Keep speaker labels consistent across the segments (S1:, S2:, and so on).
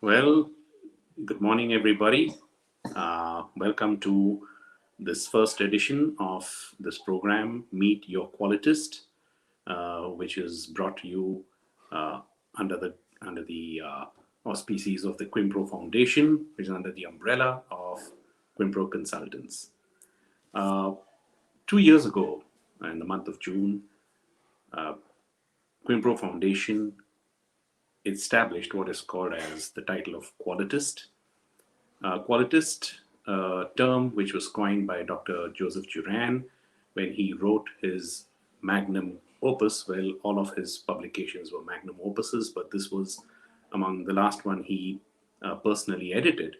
S1: Well, good morning, everybody. Welcome to this first edition of this program, Meet Your Qualitist, which is brought to you uh, under the auspices of the Quimpro Foundation, which is under the umbrella of Quimpro Consultants. Uh, 2 years ago, in the month of June, Quimpro Foundation established what is called as the title of Qualitist. Qualitist term, which was coined by Dr. Joseph Juran when he wrote his magnum opus. Well, all of his publications were magnum opuses, but this was among the last one he personally edited,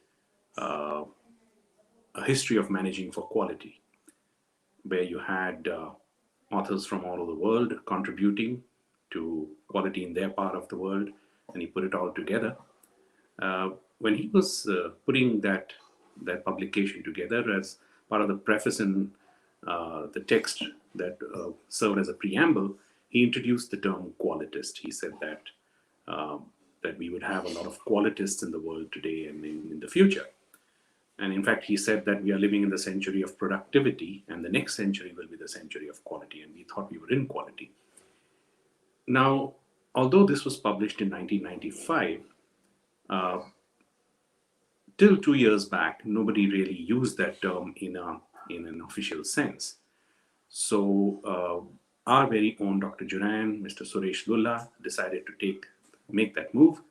S1: uh, A History of Managing for Quality, where you had authors from all over the world contributing to quality in their part of the world, and he put it all together. Uh, when he was putting that publication together as part of the preface and the text that served as a preamble, he introduced the term qualitist. He said um, that we would have a lot of qualitists in the world today and in the future. And in fact, he said that we are living in the century of productivity, and the next century will be the century of quality. And we thought we were in quality. Now, although this was published in 1995, uh, till 2 years back, nobody really used that term in an official sense. So our very own Dr. Juran, Mr. Suresh Lulla, decided to make that move.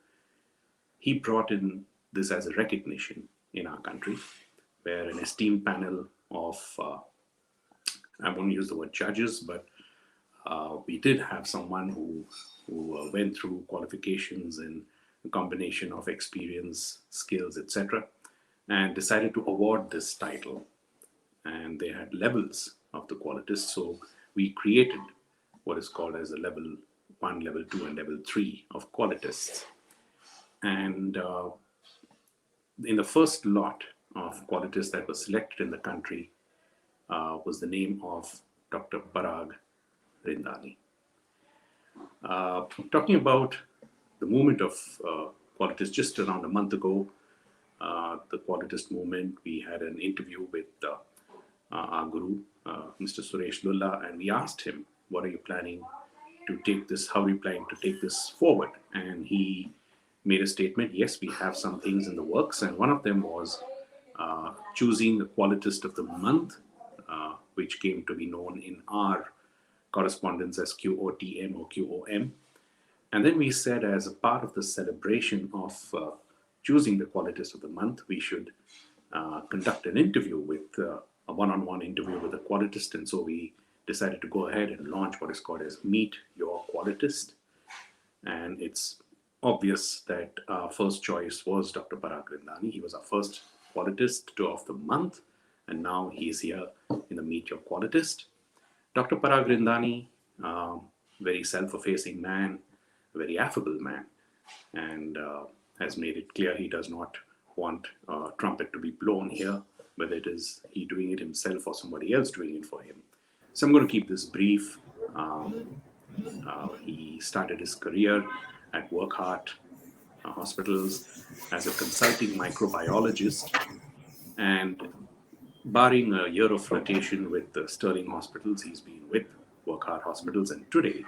S1: He brought in this as a recognition in our country, where an esteemed panel of, I won't use the word judges, but we did have someone who went through qualifications and a combination of experience, skills, etc., and decided to award this title. And they had levels of the qualitists. So we created what is called as a level 1, level 2, and level 3 of qualitists. And in the first lot of qualitists that was selected in the country was the name of Dr. Parag, Rindani. Talking about the movement of qualitists, just around a month ago, the qualitist movement, we had an interview with our guru, Mr. Suresh Lulla, and we asked him, what are you planning to take this, how are you planning to take this forward? And he made a statement, yes, we have some things in the works, and one of them was choosing the Qualitist of the Month, which came to be known in our correspondence as QOTM or QOM. And then we said, as a part of the celebration of choosing the Qualitist of the Month, we should conduct an interview with a one-on-one interview with a qualitist. And so we decided to go ahead and launch what is called as Meet Your Qualitist. And it's obvious that our first choice was Dr. Parag Rindani. He was our first qualitist of the month, and now he's here in the Meet Your Qualitist. Dr. Parag Rindani, very self-effacing man, very affable man, and has made it clear he does not want a trumpet to be blown here, whether it is he doing it himself or somebody else doing it for him. So I'm going to keep this brief. He started his career at Workheart Hospitals as a consulting microbiologist, and barring a year of flirtation with the Sterling Hospitals, he's been with Workheart Hospitals, and today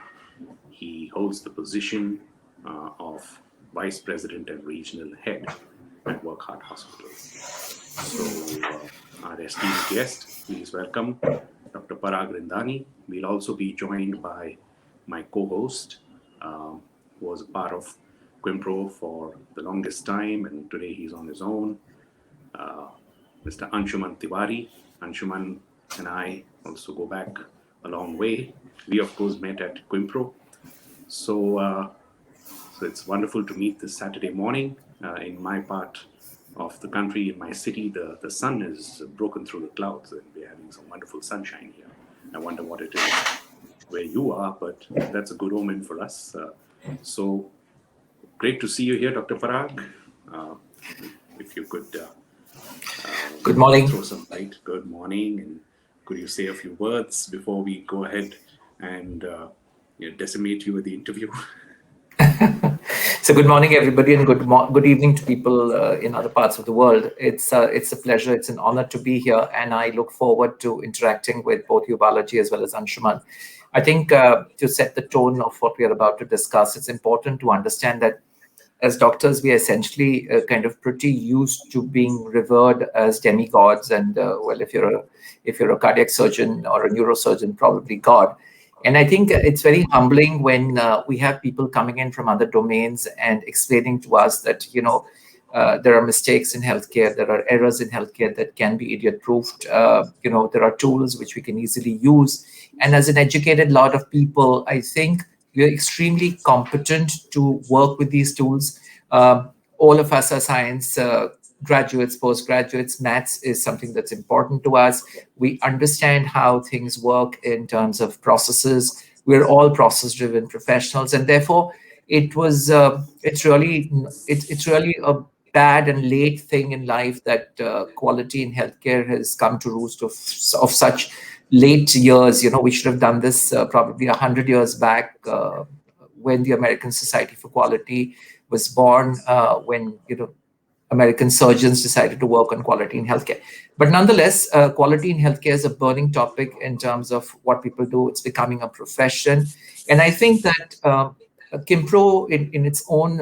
S1: he holds the position of Vice President and Regional Head at Workheart Hospitals. So our esteemed guest, please welcome Dr. Parag Rindani. We'll also be joined by my co-host, who was a part of Quimpro for the longest time, and today he's on his own, Mr. Anshuman Tiwari. Anshuman and I also go back a long way. We, of course, met at Quimpro. So it's wonderful to meet this Saturday morning in my part of the country, in my city. The sun has broken through the clouds, and we're having some wonderful sunshine here. I wonder what it is where you are, but that's a good omen for us. So great to see you here, Dr. Parag. If you could
S2: Good morning.
S1: throw some light. Good morning, and could you say a few words before we go ahead and decimate you with the interview?
S2: So good morning, everybody, and good evening to people in other parts of the world. It's a pleasure, it's an honor to be here, and I look forward to interacting with both you, Balaji, as well as Anshuman. I think to set the tone of what we are about to discuss, it's important to understand that as doctors, we are essentially kind of pretty used to being revered as demigods, and well, if you're a cardiac surgeon or a neurosurgeon, probably God. And I think it's very humbling when we have people coming in from other domains and explaining to us that there are mistakes in healthcare, there are errors in healthcare that can be idiot-proofed. There are tools which we can easily use, and as an educated lot of people, I think we are extremely competent to work with these tools. All of us are science graduates, postgraduates. Maths is something that's important to us. We understand how things work in terms of processes. We're all process-driven professionals, and therefore, it's really a bad and late thing in life that quality in healthcare has come to roost of such late years. We should have done this probably 100 years back, when the American Society for Quality was born, when American surgeons decided to work on quality in healthcare. But nonetheless, quality in healthcare is a burning topic in terms of what people do. It's becoming a profession. And I think that Kimpro, in its own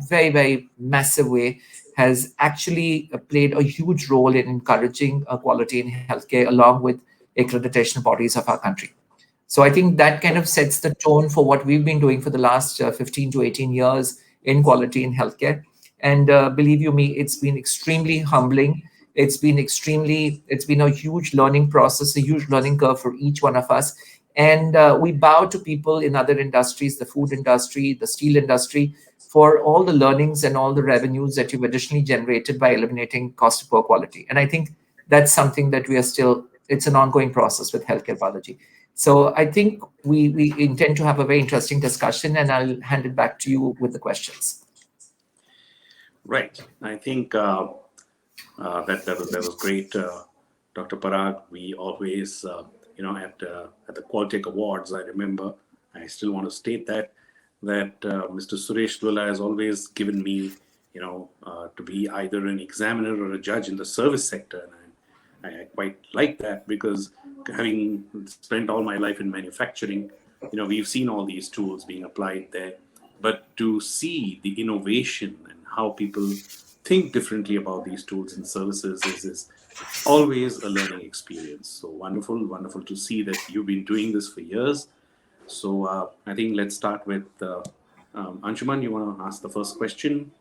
S2: very, very massive way, has actually played a huge role in encouraging quality in healthcare along with accreditation bodies of our country. So I think that kind of sets the tone for what we've been doing for the last 15 to 18 years in quality in healthcare. And believe you me, it's been extremely humbling. It's been a huge learning process, a huge learning curve for each one of us. And we bow to people in other industries, the food industry, the steel industry, for all the learnings and all the revenues that you've additionally generated by eliminating cost of poor quality. And I think that's something that it's an ongoing process with healthcare, Balaji. So I think we intend to have a very interesting discussion, and I'll hand it back to you with the questions.
S1: Right. I think that was great, Dr. Parag. We always, at the Qualtech Awards, I remember, I still want to state that Mr. Suresh Lula has always given me, to be either an examiner or a judge in the service sector. And I quite like that, because having spent all my life in manufacturing, we've seen all these tools being applied there. But to see the innovation and how people think differently about these tools and services is always a learning experience. So wonderful to see that you've been doing this for years. So I think let's start with Anshuman. You want to ask the first question?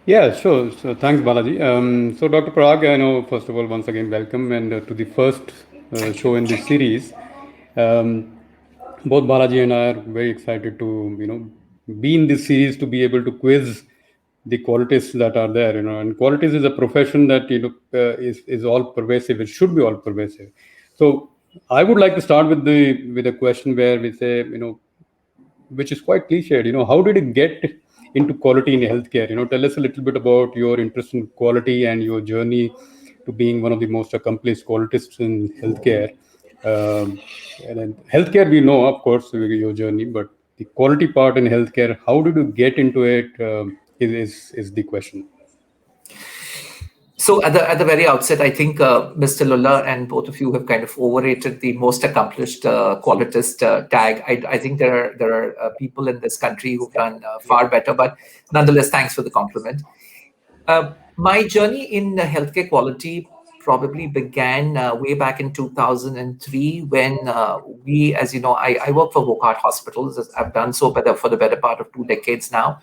S3: Yeah, sure. So thanks, Balaji. So Dr. Parag, I know, first of all, once again, welcome and to the first show in this series. Both Balaji and I are very excited to, be in this series, to be able to quiz the qualities that are there, and qualities is a profession that, is all pervasive. It should be all pervasive. So I would like to start with a question where we say, which is quite cliched, how did you get into quality in healthcare? Tell us a little bit about your interest in quality and your journey to being one of the most accomplished qualitists in healthcare. And then healthcare, we know, of course, your journey, but the quality part in healthcare, how did you get into it? Is the question.
S2: So at the very outset, I think Mr. Lulla and both of you have kind of overrated the most accomplished qualitist tag. I think there are people in this country who've done far better, but nonetheless, thanks for the compliment. My journey in healthcare quality probably began way back in 2003 when we, as you know, I work for Wokhart Hospitals. I've done so for the better part of 2 decades now.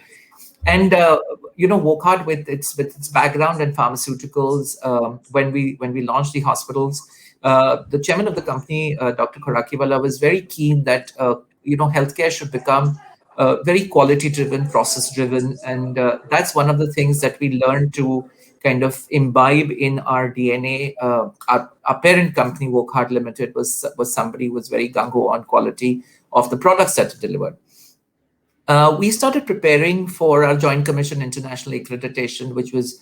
S2: And Wokhart, with its background in pharmaceuticals, when we launched the hospitals, the chairman of the company, Dr. Korakiwala, was very keen that healthcare should become very quality-driven, process-driven, and that's one of the things that we learned to kind of imbibe in our DNA. Our parent company, Wokhart Limited, was somebody who was very gung-ho on quality of the products that it delivered. We started preparing for our Joint Commission International Accreditation, which is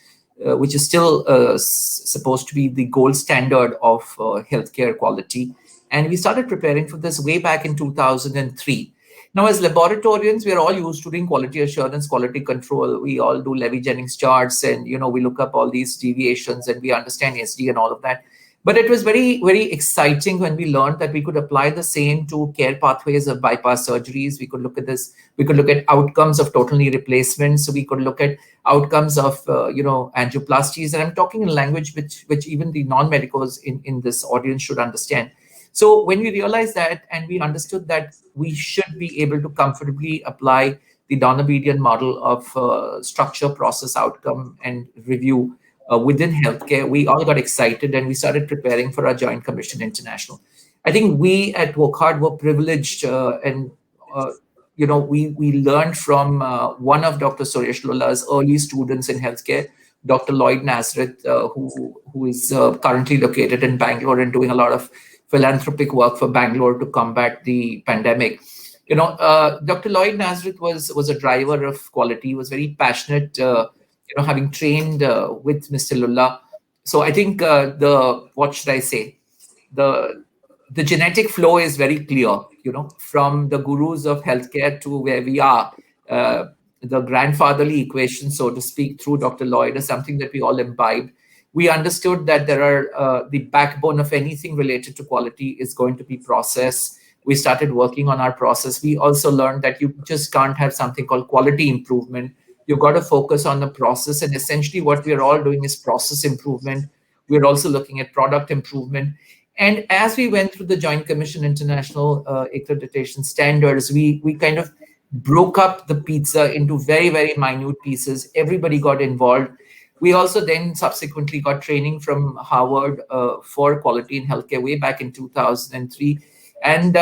S2: still supposed to be the gold standard of healthcare quality. And we started preparing for this way back in 2003. Now, as laboratorians, we are all used to doing quality assurance, quality control. We all do Levy-Jennings charts, and we look up all these deviations, and we understand SD and all of that. But it was very, very exciting when we learned that we could apply the same to care pathways of bypass surgeries. We could look at this. We could look at outcomes of total knee replacement. So we could look at outcomes of angioplasties. And I'm talking in language which even the non-medicals in this audience should understand. So when we realized that and we understood that we should be able to comfortably apply the Donabedian model of structure, process, outcome, and review within healthcare, we all got excited and we started preparing for our Joint Commission International. I think we at Wokhart were privileged and we learned from one of Dr. Suresh Lulla's early students in healthcare, Dr. Lloyd Nazareth, who is currently located in Bangalore and doing a lot of philanthropic work for Bangalore to combat the pandemic. Dr. Lloyd Nazareth was a driver of quality. He was very passionate, having trained with Mr. Lulla. So I think what should I say? The genetic flow is very clear, from the gurus of healthcare to where we are. The grandfatherly equation, so to speak, through Dr. Lloyd is something that we all imbibed. We understood that there are the backbone of anything related to quality is going to be process. We started working on our process. We also learned that you just can't have something called quality improvement. You've got to focus on the process. And essentially what we're all doing is process improvement. We're also looking at product improvement. And as we went through the Joint Commission International accreditation standards, we kind of broke up the pizza into very, very minute pieces. Everybody got involved. We also then subsequently got training from Harvard for quality in healthcare way back in 2003. And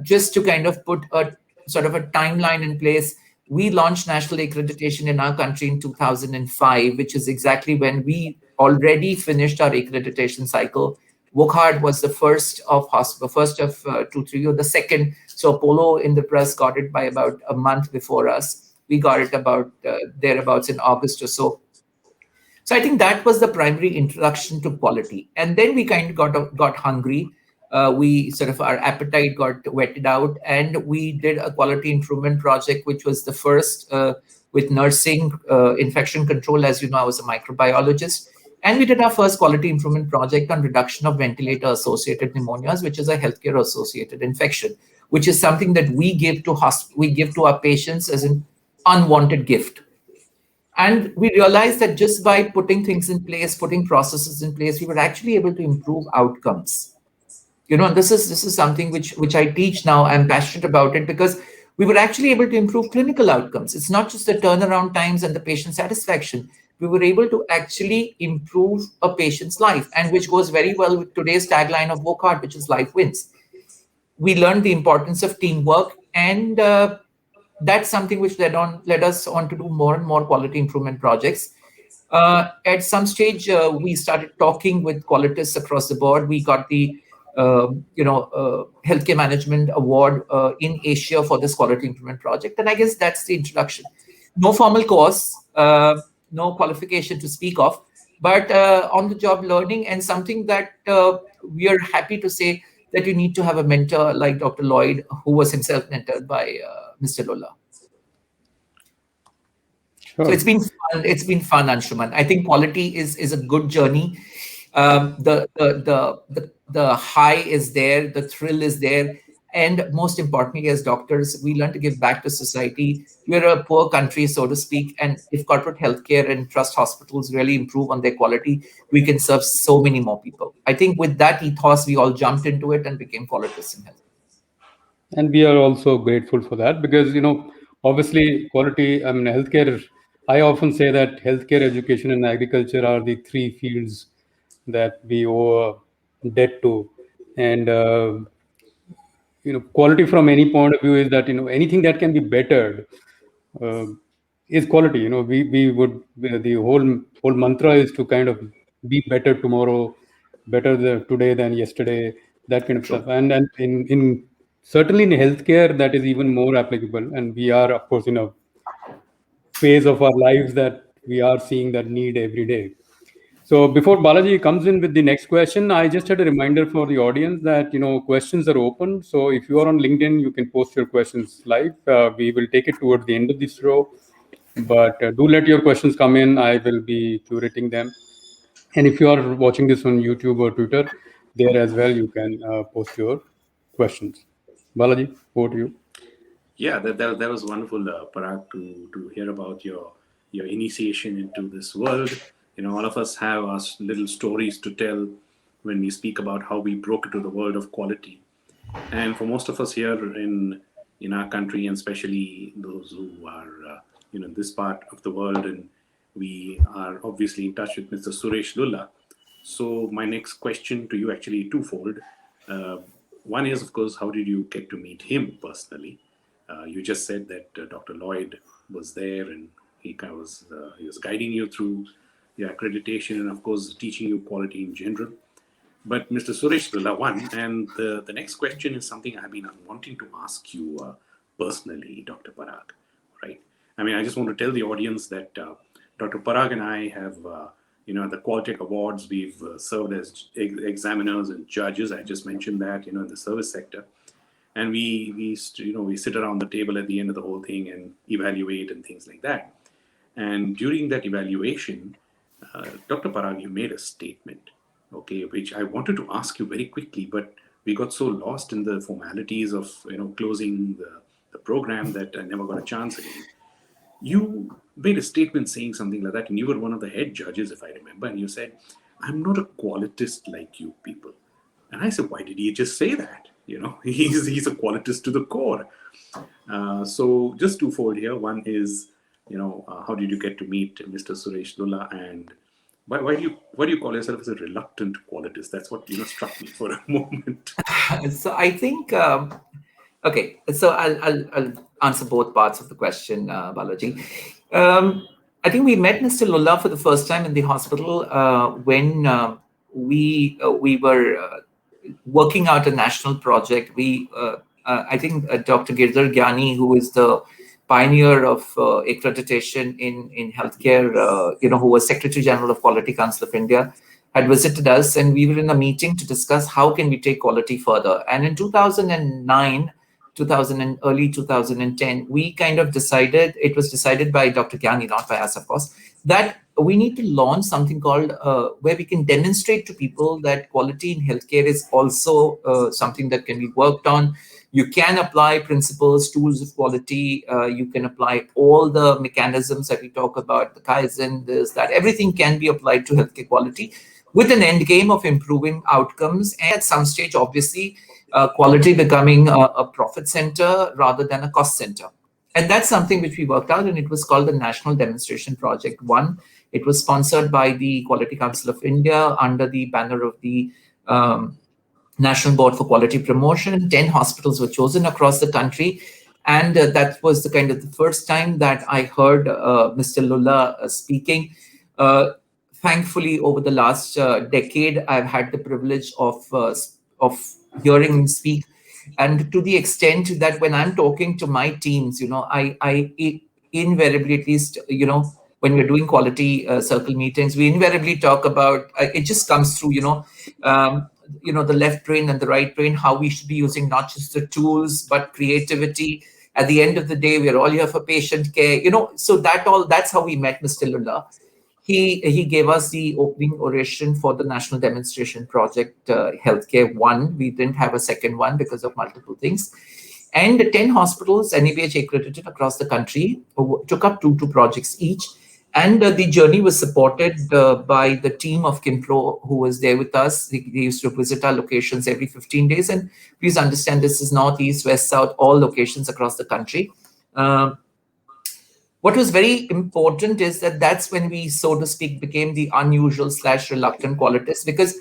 S2: just to kind of put a sort of a timeline in place, we launched national accreditation in our country in 2005, which is exactly when we already finished our accreditation cycle. Wokhart was the first of hospital, first of 2, 3, or the second. So Apollo in the press got it by about a month before us. We got it about thereabouts in August or so. So I think that was the primary introduction to quality. And then we kind of got hungry. We sort of, our appetite got whetted out, and we did a quality improvement project, which was the first with nursing, infection control. As you know, I was a microbiologist. And we did our first quality improvement project on reduction of ventilator-associated pneumonias, which is a healthcare-associated infection, which is something that we give to our patients as an unwanted gift. And we realized that just by putting things in place, putting processes in place, we were actually able to improve outcomes. This is something which I teach now. I'm passionate about it because we were actually able to improve clinical outcomes. It's not just the turnaround times and the patient satisfaction. We were able to actually improve a patient's life, and which goes very well with today's tagline of Wokhart, which is life wins. We learned the importance of teamwork, and that's something which led us on to do more and more quality improvement projects. At some stage, we started talking with Qualitists across the board. We got the Healthcare Management Award in Asia for this quality improvement project. And I guess that's the introduction. No formal course, no qualification to speak of, but on-the-job learning, and something that we are happy to say that you need to have a mentor like Dr. Lloyd, who was himself mentored by Mr. Lulla. Sure. So it's been fun. It's been fun, Anshuman. I think quality is a good journey. The high is there, the thrill is there, and most importantly, as doctors, we learn to give back to society. We're a poor country, so to speak, and if corporate healthcare and trust hospitals really improve on their quality, we can serve so many more people. I think with that ethos, we all jumped into it and became qualitists in health.
S3: And we are also grateful for that because, obviously quality, healthcare, I often say that healthcare, education, and agriculture are the three fields that we owe debt to. And, quality from any point of view is that, anything that can be bettered is quality. We would, the whole mantra is to kind of be better tomorrow, better today than yesterday, that kind of stuff. And in certainly in healthcare, that is even more applicable. And we are, of course, in a phase of our lives that we are seeing that need every day. So before Balaji comes in with the next question, I just had a reminder for the audience that questions are open. So if you are on LinkedIn, you can post your questions live. We will take it towards the end of this row, but do let your questions come in. I will be curating them. And if you are watching this on YouTube or Twitter, there as well, you can post your questions. Balaji, over to you.
S1: Yeah, that was wonderful, Parag, to hear about your initiation into this world. All of us have our little stories to tell when we speak about how we broke into the world of quality. And for most of us here in our country, and especially those who are this part of the world, and we are obviously in touch with Mr. Suresh Lulla. So my next question to you actually twofold. Uh, One is, of course, how did you get to meet him personally? You just said that Dr. Lloyd was there, and he was guiding you through your accreditation, and of course teaching you quality in general. But Mr. Suresh Lulla won, and the next question is something I've been wanting to ask you personally, Dr. Parag. Right? I mean, I just want to tell the audience that Dr. Parag and I have, at the Qualtech Awards, we've served as examiners and judges. I just mentioned that, in the service sector, and we sit around the table at the end of the whole thing and evaluate and things like that. And during that evaluation, Dr. Parag, you made a statement, okay, which I wanted to ask you very quickly, but we got so lost in the formalities of closing the program that I never got a chance again. You made a statement saying something like that, and you were one of the head judges, if I remember, and you said, "I'm not a qualitist like you people." And I said, "Why did he just say that? He's a qualitist to the core." So just twofold here. One is, how did you get to meet Mr. Suresh Lulla, and why do you call yourself as a reluctant qualitist? That's what struck me for a moment.
S2: So I think okay. So I'll answer both parts of the question, Balaji. I think we met Mr. Lulla for the first time in the hospital when we were working out a national project. I think Dr. Girdhar Gyani, who is the pioneer of accreditation in healthcare, who was Secretary General of Quality Council of India, had visited us, and we were in a meeting to discuss how can we take quality further. And in 2009, 2000 and early 2010, we kind of decided, it was decided by Dr. Gyani, not by us, of course, that we need to launch something called where we can demonstrate to people that quality in healthcare is also something that can be worked on. You can apply principles, tools of quality. You can apply all the mechanisms that we talk about, the Kaizen, this, that, everything can be applied to healthcare quality with an end game of improving outcomes. And at some stage, obviously, quality becoming a profit center rather than a cost center. And that's something which we worked out, and it was called the National Demonstration Project 1. It was sponsored by the Quality Council of India under the banner of the National Board for Quality Promotion. 10 hospitals were chosen across the country. And that was the kind of the first time that I heard Mr. Lulla speaking. Thankfully, over the last decade, I've had the privilege of hearing him speak. And to the extent that when I'm talking to my teams, I invariably, at least, when we're doing quality circle meetings, we invariably talk about, it just comes through, the left brain and the right brain, how we should be using not just the tools, but creativity. At the end of the day, we're all here for patient care, so that's how we met Mr. Lulla. He gave us the opening oration for the National Demonstration Project, Healthcare 1. We didn't have a second one because of multiple things. And 10 hospitals, NABH accredited across the country, took up two projects each. And the journey was supported by the team of Kimpro, who was there with us. They used to visit our locations every 15 days. And please understand, this is North, East, West, South, all locations across the country. What was very important is that that's when we, so to speak, became the unusual/reluctant qualitist. Because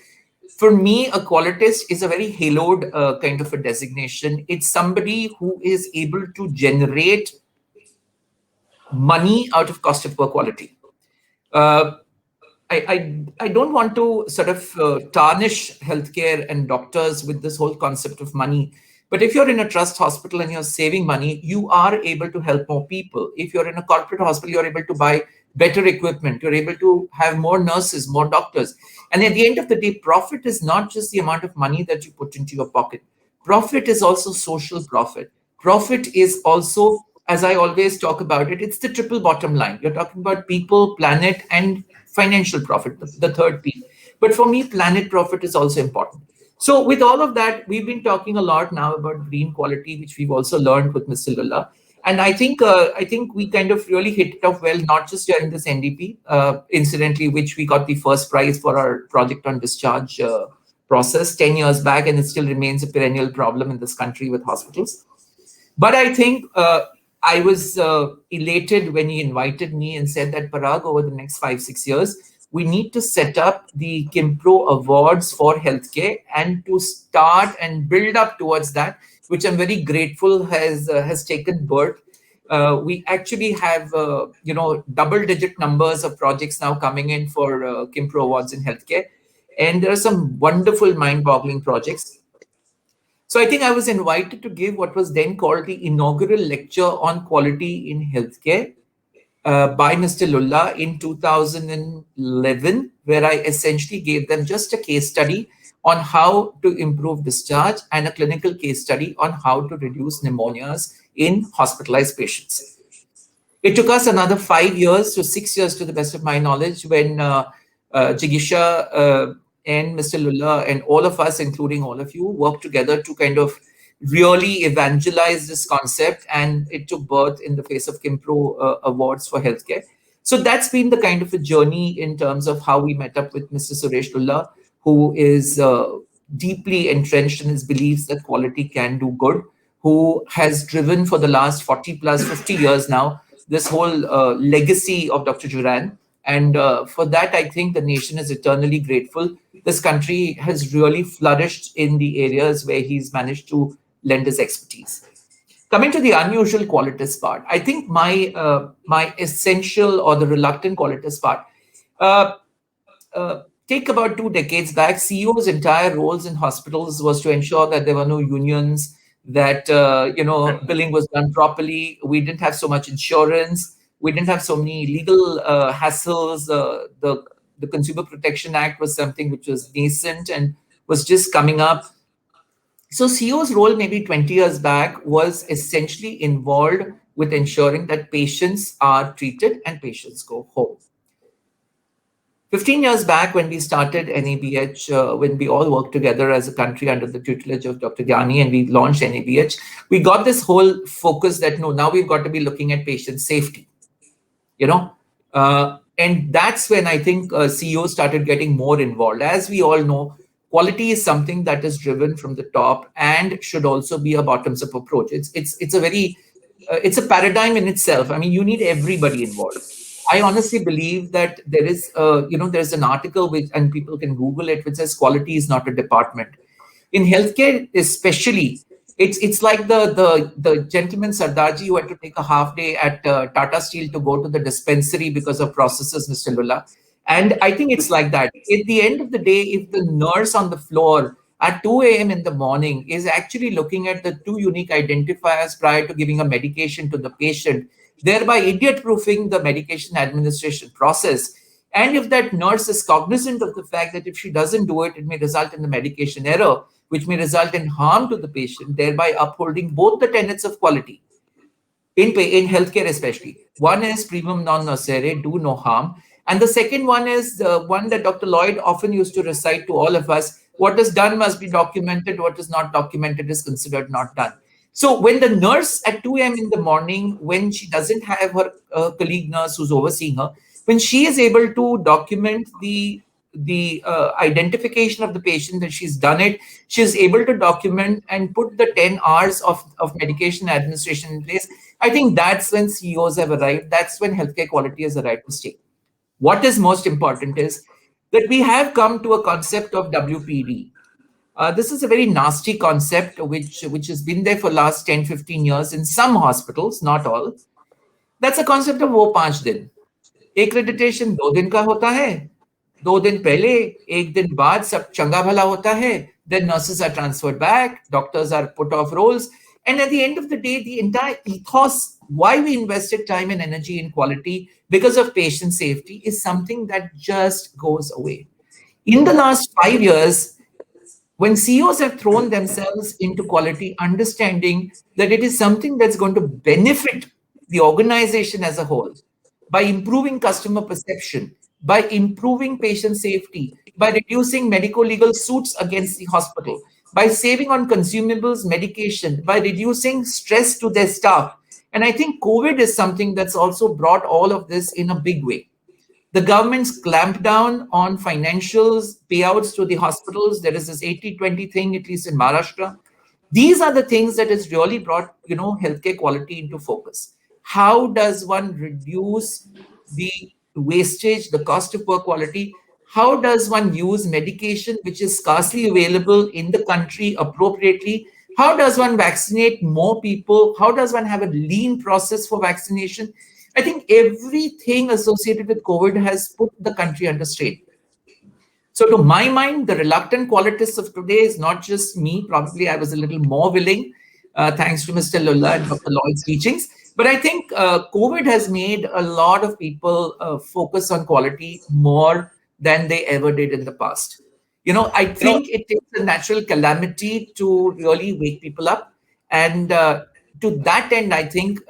S2: for me, a qualitist is a very haloed kind of a designation. It's somebody who is able to generate money out of cost of poor quality. I don't want to sort of tarnish healthcare and doctors with this whole concept of money. But if you're in a trust hospital and you're saving money, you are able to help more people. If you're in a corporate hospital, you're able to buy better equipment. You're able to have more nurses, more doctors. And at the end of the day, profit is not just the amount of money that you put into your pocket. Profit is also social profit. Profit is also, as I always talk about it, it's the triple bottom line. You're talking about people, planet, and financial profit, the third P. But for me, planet profit is also important. So with all of that, we've been talking a lot now about green quality, which we've also learned with Mr. Lulla. And I think we kind of really hit it off well, not just during this NDP, incidentally, which we got the first prize for our project on discharge process 10 years back, and it still remains a perennial problem in this country with hospitals. But I think I was elated when he invited me and said that, Parag, over the next 5-6 years, we need to set up the Kimpro Awards for healthcare and to start and build up towards that, which I'm very grateful has taken birth. We actually have double-digit numbers of projects now coming in for Kimpro Awards in healthcare, and there are some wonderful, mind-boggling projects. So I think I was invited to give what was then called the inaugural lecture on quality in healthcare by Mr. Lulla in 2011, where I essentially gave them just a case study on how to improve discharge and a clinical case study on how to reduce pneumonias in hospitalized patients. It took us another 5 years to 6 years, to the best of my knowledge, when Jigisha and Mr. Lulla and all of us, including all of you, worked together to kind of really evangelize this concept, and it took birth in the face of Kimpro Awards for healthcare. So that's been the kind of a journey in terms of how we met up with Mr. Suresh Lulla, who is deeply entrenched in his beliefs that quality can do good, who has driven for the last 40 plus 50 years now this whole legacy of Dr. Juran. And for that, I think the nation is eternally grateful. This country has really flourished in the areas where he's managed to lend his expertise. Coming to the unusual qualitist part, I think my essential or the reluctant qualitist part, take about 2 decades back, CEO's entire roles in hospitals was to ensure that there were no unions, that billing was done properly. We didn't have so much insurance. We didn't have so many legal hassles. The Consumer Protection Act was something which was nascent and was just coming up. So CEO's role maybe 20 years back was essentially involved with ensuring that patients are treated and patients go home. 15 years back, when we started NABH, when we all worked together as a country under the tutelage of Dr. Gyani, and we launched NABH, we got this whole focus that, no, now we've got to be looking at patient safety, and that's when I think CEOs started getting more involved. As we all know, quality is something that is driven from the top and should also be a bottoms-up approach. It's a paradigm in itself. I mean, you need everybody involved. I honestly believe that there is, there's an article which, and people can Google it, which says quality is not a department. In healthcare, especially, it's like the gentleman Sardarji who had to take a half day at Tata Steel to go to the dispensary because of processes, Mr. Lulla. And I think it's like that. At the end of the day, if the nurse on the floor at 2 a.m. in the morning is actually looking at the 2 unique identifiers prior to giving a medication to the patient, thereby idiot-proofing the medication administration process. And if that nurse is cognizant of the fact that if she doesn't do it, it may result in the medication error, which may result in harm to the patient, thereby upholding both the tenets of quality in healthcare especially. One is primum non nocere, do no harm. And the second one is the one that Dr. Lloyd often used to recite to all of us: what is done must be documented, what is not documented is considered not done. So when the nurse at 2 a.m. in the morning, when she doesn't have her colleague nurse who's overseeing her, when she is able to document the identification of the patient that she's done it, she's able to document and put the 10 hours of medication administration in place. I think that's when CEOs have arrived. That's when healthcare quality has arrived to stay. What is most important is that we have come to a concept of WPD. This is a very nasty concept which has been there for the last 10-15 years in some hospitals, not all. That's a concept of वो 5 दिन. Accreditation 2 दिन का होता है, 2 दिन पहले, 1 दिन बाद सब चंगा भला होता है, then nurses are transferred back, doctors are put off roles. And at the end of the day, the entire ethos, why we invested time and energy in quality because of patient safety, is something that just goes away. In the last 5 years, when CEOs have thrown themselves into quality, understanding that it is something that's going to benefit the organization as a whole by improving customer perception, by improving patient safety, by reducing medico legal suits against the hospital, by saving on consumables, medication, by reducing stress to their staff. And I think COVID is something that's also brought all of this in a big way. The government's clamped down on financials, payouts to the hospitals. There is this 80-20 thing, at least in Maharashtra. These are the things that has really brought, healthcare quality into focus. How does one reduce the wastage, the cost of poor quality? How does one use medication which is scarcely available in the country appropriately? How does one vaccinate more people? How does one have a lean process for vaccination? I think everything associated with COVID has put the country under strain. So to my mind, the reluctant qualitists of today is not just me. Probably I was a little more willing, thanks to Mr. Lulla and Dr. Lloyd's teachings. But I think COVID has made a lot of people focus on quality more than they ever did in the past. I think it takes a natural calamity to really wake people up. And to that end, I think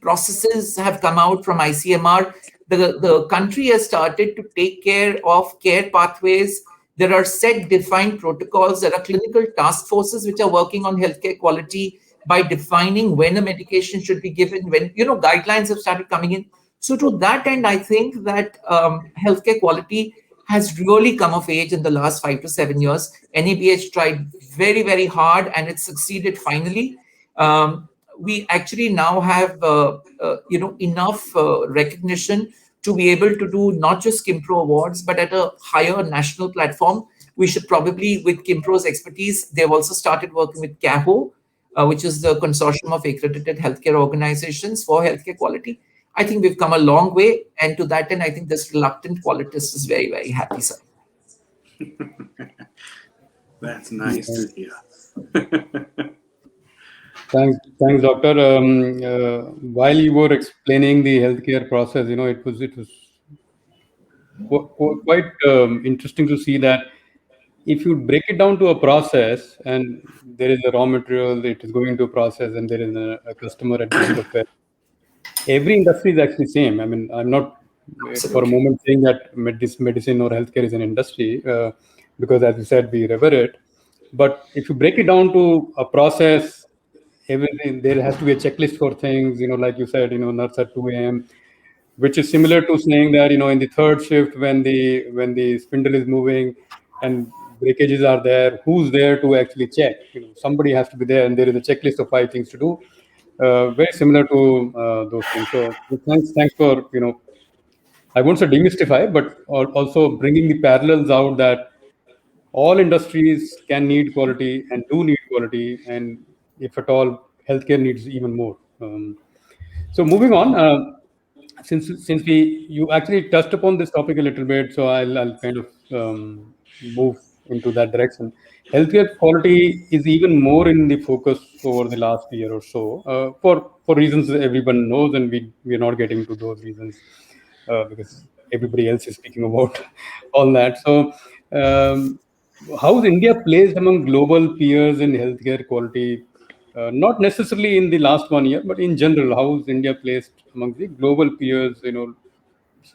S2: processes have come out from ICMR. The country has started to take care of care pathways. There are set defined protocols. There are clinical task forces which are working on healthcare quality by defining when a medication should be given, when, guidelines have started coming in. So to that end, I think that healthcare quality has really come of age in the last 5 to 7 years. NABH tried very, very hard and it succeeded finally. We actually now have, enough recognition to be able to do not just Kimpro awards, but at a higher national platform. We should probably, with Kimpro's expertise, they've also started working with CAHO, which is the consortium of accredited healthcare organizations for healthcare quality. I think we've come a long way. And to that end, I think this reluctant qualitist is very, very happy, sir.
S1: That's nice to hear.
S3: Thanks, doctor. While you were explaining the healthcare process, it was quite interesting to see that if you break it down to a process, and there is a raw material, it is going to a process, and there is a customer at the end of it. Every industry is actually same. I mean, I'm not for a moment saying that medicine or healthcare is an industry, because as you said, we revere it. But if you break it down to a process, everything, there has to be a checklist for things, like you said, nurse at 2 a.m., which is similar to saying that, in the third shift, when the spindle is moving and breakages are there, who's there to actually check? Somebody has to be there, and there is a checklist of 5 things to do. Very similar to those things. So thanks for, I won't say demystify, but also bringing the parallels out that all industries can need quality and do need quality, and if at all, healthcare needs even more. So moving on, since you actually touched upon this topic a little bit, so I'll kind of move into that direction. Healthcare quality is even more in the focus over the last year or so, for reasons that everyone knows, and we're not getting to those reasons because everybody else is speaking about all that. So how is India placed among global peers in healthcare quality? Not necessarily in the last 1 year, but in general, how is India placed among the global peers?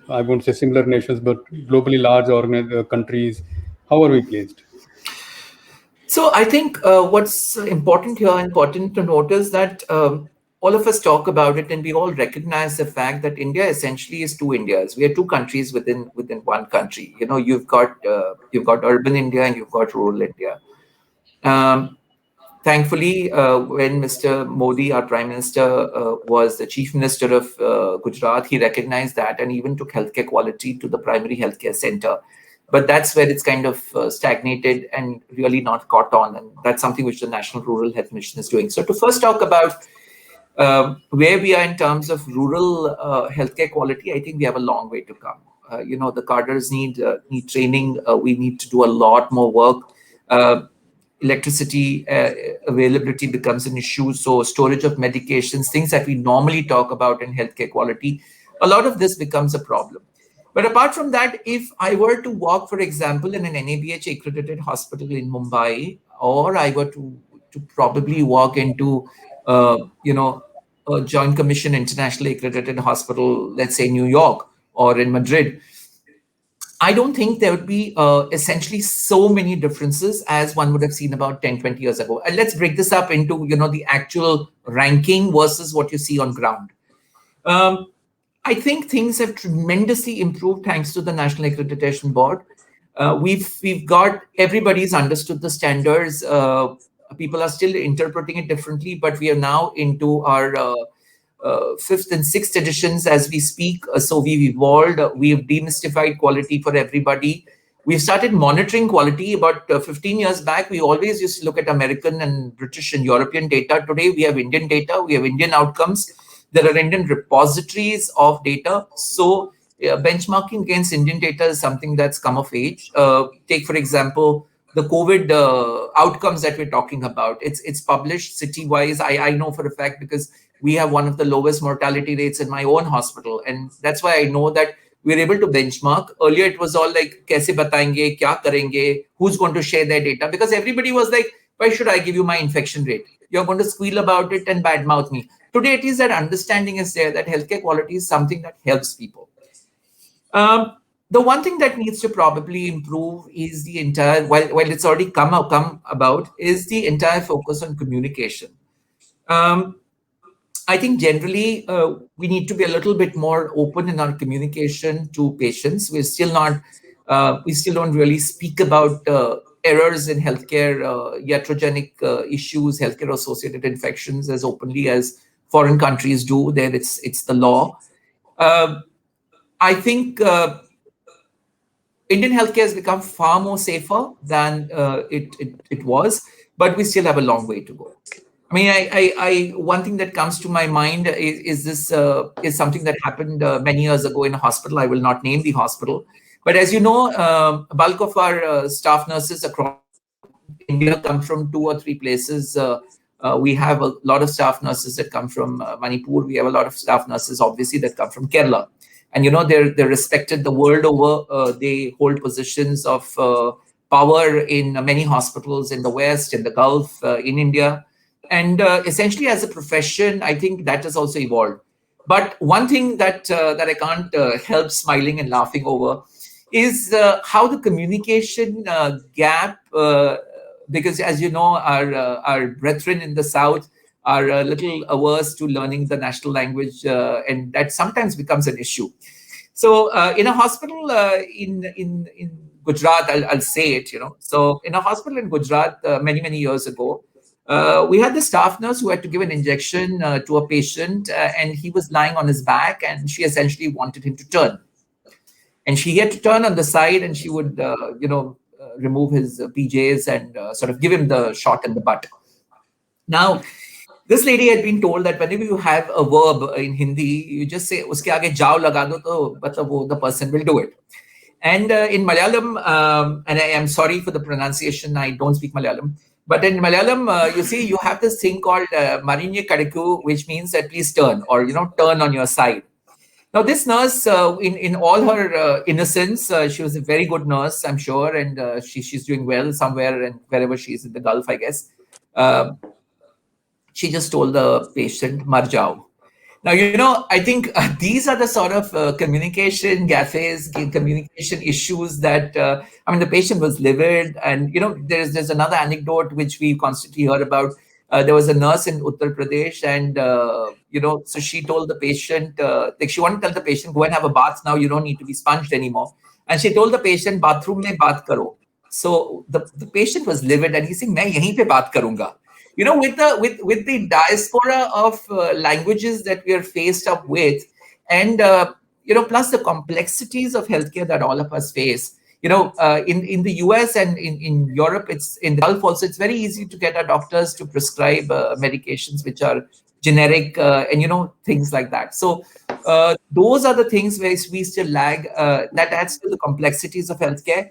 S3: I won't say similar nations, but globally large countries. How are we placed?
S2: So I think what's important to note is that all of us talk about it, and we all recognize the fact that India essentially is two Indias. We are two countries within one country. You've got urban India and you've got rural India. Thankfully, when Mr. Modi, our Prime Minister, was the Chief Minister of Gujarat, he recognized that and even took healthcare quality to the primary healthcare center. But that's where it's kind of stagnated and really not caught on. And that's something which the National Rural Health Mission is doing. So to first talk about where we are in terms of rural healthcare quality, I think we have a long way to come. The cadres need training. We need to do a lot more work. electricity availability becomes an issue. So storage of medications, things that we normally talk about in healthcare quality, a lot of this becomes a problem. But apart from that, if I were to work, for example, in an NABH accredited hospital in Mumbai, or I were to probably walk into, a Joint Commission internationally accredited hospital, let's say New York or in Madrid, I don't think there would be essentially so many differences as one would have seen about 10, 20 years ago. And let's break this up into, the actual ranking versus what you see on ground. I think things have tremendously improved thanks to the National Accreditation Board. We've got, everybody's understood the standards. People are still interpreting it differently, but we are now into our fifth and sixth editions as we speak. So we've evolved. We've demystified quality for everybody. We've started monitoring quality. About 15 years back, we always used to look at American and British and European data. Today, we have Indian data. We have Indian outcomes. There are Indian repositories of data. So benchmarking against Indian data is something that's come of age. Take, for example, the COVID outcomes that we're talking about. It's published city-wise. I know for a fact because we have one of the lowest mortality rates in my own hospital. And that's why I know that we're able to benchmark. Earlier, it was all like, kaise batayenge, kya karenge, who's going to share their data? Because everybody was like, why should I give you my infection rate? You're going to squeal about it and badmouth me. Today, it is that understanding is there that healthcare quality is something that helps people. The one thing that needs to probably improve is the entire, while it's already come about, is the entire focus on communication. I think generally we need to be a little bit more open in our communication to patients. We're still not, we still don't really speak about errors in healthcare, iatrogenic issues, healthcare associated infections as openly as foreign countries do. There it's the law. I think Indian healthcare has become far more safer than it was, but we still have a long way to go. I mean, I one thing that comes to my mind is this is something that happened many years ago in a hospital. I will not name the hospital, but as you know, a bulk of our staff nurses across India come from 2 or 3 places. We have a lot of staff nurses that come from Manipur. We have a lot of staff nurses, obviously, that come from Kerala. And, they're respected the world over. They hold positions of power in many hospitals in the West, in the Gulf, in India. And essentially, as a profession, I think that has also evolved. But one thing that I can't help smiling and laughing over is how the communication gap, because as you know, our brethren in the South are a little averse to learning the national language, and that sometimes becomes an issue. So in a hospital in Gujarat, I'll say it, So in a hospital in Gujarat many years ago, we had the staff nurse who had to give an injection to a patient, and he was lying on his back, and she essentially wanted him to turn. And she had to turn on the side, and she would, remove his PJs and sort of give him the shot in the butt. Now, this lady had been told that whenever you have a verb in Hindi, you just say, uske aage jao laga do, to matlab the person will do it. And in Malayalam, and I am sorry for the pronunciation, I don't speak Malayalam, but in Malayalam, you see, you have this thing called marinye kadikku, which means that please turn, or, turn on your side. Now, this nurse, in all her innocence, she was a very good nurse, I'm sure, and she's doing well somewhere and wherever she is in the Gulf, I guess. She just told the patient, mar jao. Now, I think these are the sort of communication gaffes, communication issues that, the patient was livid. And, there's another anecdote which we constantly hear about. There was a nurse in Uttar Pradesh and, so she told the patient, she wanted to tell the patient, go and have a bath now, you don't need to be sponged anymore. And she told the patient, bathroom mein baat karo. So the patient was livid and he's saying, main yahin pe baat karunga. With the diaspora of languages that we are faced up with, and plus the complexities of healthcare that all of us face. In the US and in Europe, it's in the Gulf also, it's very easy to get our doctors to prescribe medications which are generic and things like that. So those are the things where we still lag. That adds to the complexities of healthcare.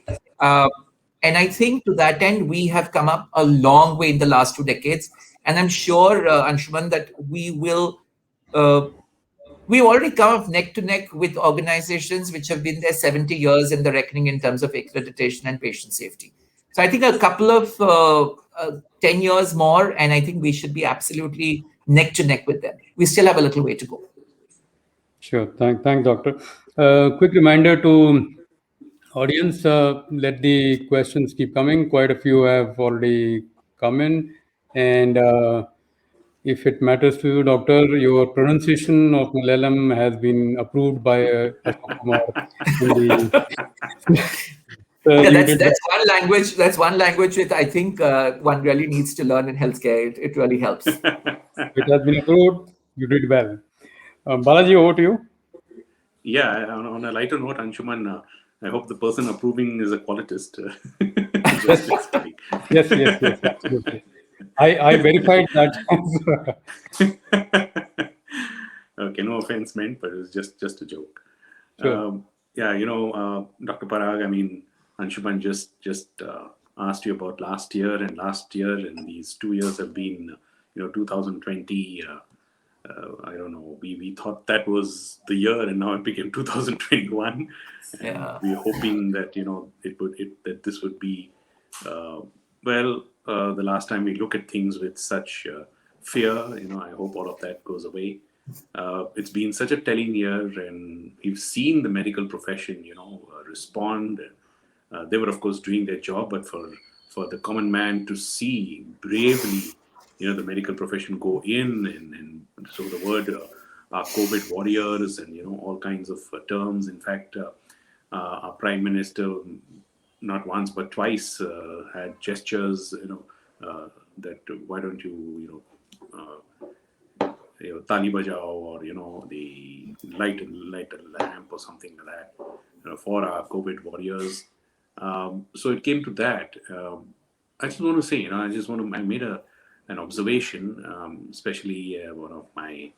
S2: And I think to that end, we have come up a long way in the last 2 decades. And I'm sure, Anshuman, that we've already come up neck to neck with organizations which have been there 70 years in the reckoning in terms of accreditation and patient safety. So I think a couple of 10 years more, and I think we should be absolutely neck to neck with them. We still have a little way to go.
S3: Sure. Thanks, Doctor. Quick reminder to audience, let the questions keep coming. Quite a few have already come in. And if it matters to you, Doctor, your pronunciation of Malayalam has been approved by Ashok Kumar in the.
S2: Yeah,
S3: You
S2: that's
S3: did well.
S2: one language. That's one language that I think one really needs to learn in healthcare. It really helps.
S3: It has been approved. You did well. Balaji, over to you.
S1: Yeah, on a lighter note, Anshuman, I hope the person approving is a qualitist. Just kidding.
S3: Yes, absolutely. I verified that.
S1: Okay, no offense meant, but it was just a joke.
S3: Sure.
S1: Yeah, Dr. Parag, I mean, Anshuman just asked you about last year, and these 2 years have been, 2020. I don't know. We thought that was the year, and now it became 2021. And
S2: Yeah.
S1: we're hoping that that this would be the last time we look at things with such fear. I hope all of that goes away. It's been such a telling year, and we've seen the medical profession, respond. They were, of course, doing their job, but for the common man to see bravely, the medical profession go in, and so the word our COVID warriors, and all kinds of terms. In fact, our Prime Minister, not once but twice, had gestures, that why don't you, tali bajao, or the light a lamp or something like that, for our COVID warriors. So it came to that. I just want to say, I made an observation, especially one of my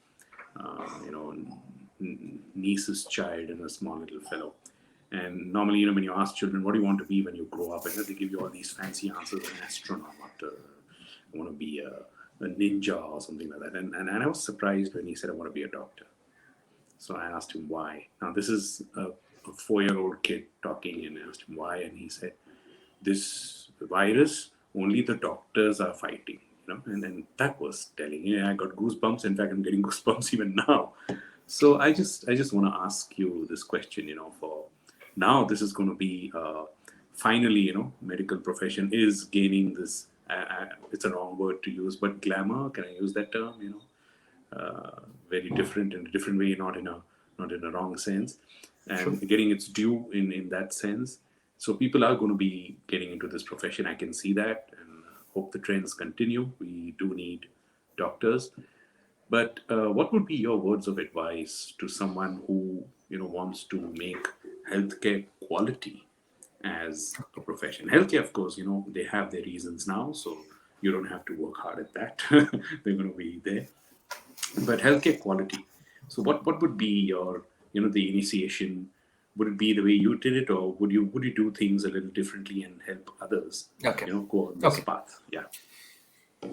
S1: niece's child, and a small little fellow. And normally, when you ask children, what do you want to be when you grow up, and they give you all these fancy answers: an astronaut, I want to be a ninja or something like that. And I was surprised when he said, I want to be a doctor. So I asked him why. Now, this is a 4-year-old kid talking, and I asked him why, and he said, this virus, only the doctors are fighting. And then that was telling. I got goosebumps. In fact, I'm getting goosebumps even now. So I just want to ask you this question. For now, this is going to be finally, medical profession is gaining this. It's a wrong word to use, but glamour. Can I use that term? Very different, in a different way, not in a wrong sense, and
S2: Sure.
S1: getting its due in that sense. So people are going to be getting into this profession. I can see that, and hope the trends continue. We do need doctors. But what would be your words of advice to someone who wants to make healthcare quality as a profession? Healthcare, of course, they have their reasons now, so you don't have to work hard at that. They're going to be there. But healthcare quality. So what would be your the initiation? Would it be the way you did it, or would you do things a little differently and help others?
S2: Okay.
S1: Go on this path. Yeah.